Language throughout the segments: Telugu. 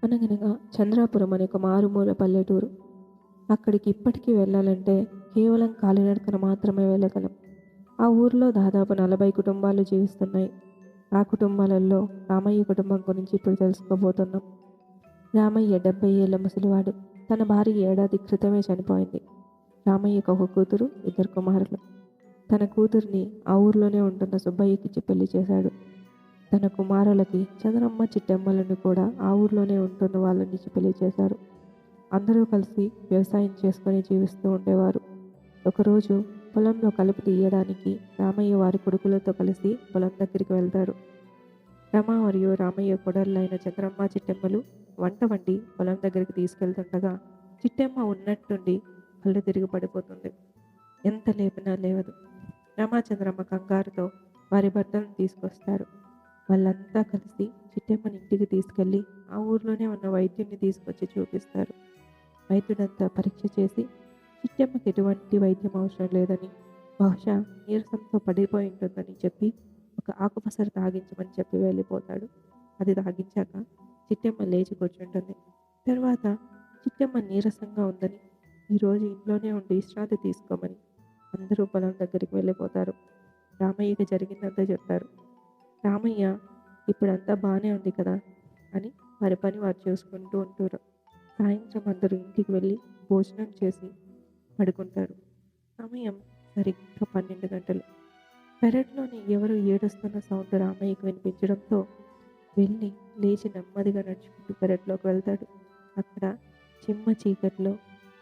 అనగనగా చంద్రాపురం అనే ఒక మారుమూల పల్లెటూరు. అక్కడికి ఇప్పటికీ వెళ్ళాలంటే కేవలం కాలినడకన మాత్రమే వెళ్ళగలం. ఆ ఊర్లో దాదాపు 40 కుటుంబాలు జీవిస్తున్నాయి. ఆ కుటుంబాలలో రామయ్య కుటుంబం గురించి ఇప్పుడు తెలుసుకోబోతున్నాం. రామయ్య 70 ఏళ్ల ముసలివాడు. తన భార్య ఏడాది క్రితమే చనిపోయింది. రామయ్యకు ఒక కూతురు, ఇద్దరు కుమారులు. తన కూతుర్ని ఆ ఊర్లోనే ఉంటున్న సుబ్బయ్యకిచ్చి పెళ్లి చేశాడు. తన కుమారులకి చంద్రమ్మ, చిట్టెమ్మలను కూడా ఆ ఊర్లోనే ఉంటున్న వాళ్ళనిచ్చి పెళ్లి చేశారు. అందరూ కలిసి వ్యవసాయం చేసుకొని జీవిస్తూ ఉండేవారు. ఒకరోజు పొలంలో కలుపు తీయడానికి రామయ్య వారి కొడుకులతో కలిసి పొలం దగ్గరికి వెళ్తాడు. రమ మరియు రామయ్య కొడళ్ళైన చంద్రమ్మ, చిట్టెమ్మలు వంట వండి పొలం దగ్గరికి తీసుకెళ్తుండగా చిట్టెమ్మ ఉన్నట్టుండి కళ్ళు తిరిగి పడిపోతుంది. ఎంత లేపినా లేవదు. రమ, చంద్రమ్మ కంగారుతో వారి భర్తలను తీసుకొస్తారు. వాళ్ళంతా కలిసి చిట్టెమ్మని ఇంటికి తీసుకెళ్ళి ఆ ఊర్లోనే ఉన్న వైద్యుడిని తీసుకొచ్చి చూపిస్తారు. వైద్యుడంతా పరీక్ష చేసి చిట్టెమ్మకి ఎటువంటి వైద్యం అవసరం లేదని, బహుశా నీరసంతో పడిపోయి ఉంటుందని చెప్పి ఒక ఆకుపసరు తాగించమని చెప్పి వెళ్ళిపోతాడు. అది తాగించాక చిట్టెమ్మ లేచి కూర్చుంటుంది. తర్వాత చిట్టెమ్మ నీరసంగా ఉందని, ఈరోజు ఇంట్లోనే ఉండి విశ్రాంతి తీసుకోమని అందరూ పొలం దగ్గరికి వెళ్ళిపోతారు. రామయ్యకి జరిగిందంతా చెప్తారు. రామయ్య ఇప్పుడంతా బాగానే ఉంది కదా అని వారి పని వారు చూసుకుంటూ ఉంటారు. సాయంత్రం అందరూ ఇంటికి వెళ్ళి భోజనం చేసి పడుకుంటారు. సమయం సరిగ్గా 12 గంటలు. పెరట్లోని ఎవరు ఏడుస్తున్న సౌండ్ రామయ్యకు వినిపించడంతో వెళ్ళి లేచి నెమ్మదిగా నడుచుకుంటూ పెరట్లోకి వెళ్తాడు. అక్కడ చిమ్మ చీకట్లో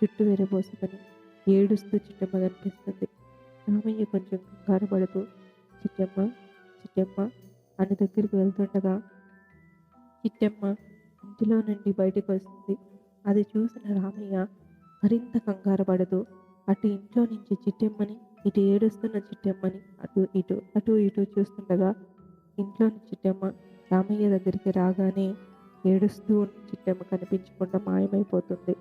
జుట్టు విరబోసుకొని ఏడుస్తూ చిట్టమ్మ కనిపిస్తుంది. రామయ్య కొంచెం కంగారు పడుతూ చిట్టమ్మ, చిట్టమ్మ అని దగ్గరికి వెళ్తుండగా చిట్టెమ్మ ఇంటిలో నుండి బయటకు వస్తుంది. అది చూసిన రామయ్య మరింత కంగారు పడుతూ అటు ఇంట్లో నుంచి చిట్టెమ్మని, ఇటు ఏడుస్తున్న చిట్టెమ్మని అటు ఇటు చూస్తుండగా ఇంట్లోని చిట్టెమ్మ రామయ్య దగ్గరికి రాగానే ఏడుస్తూ ఉన్న చిట్టెమ్మ కనిపించకుండా మాయమైపోతుంది.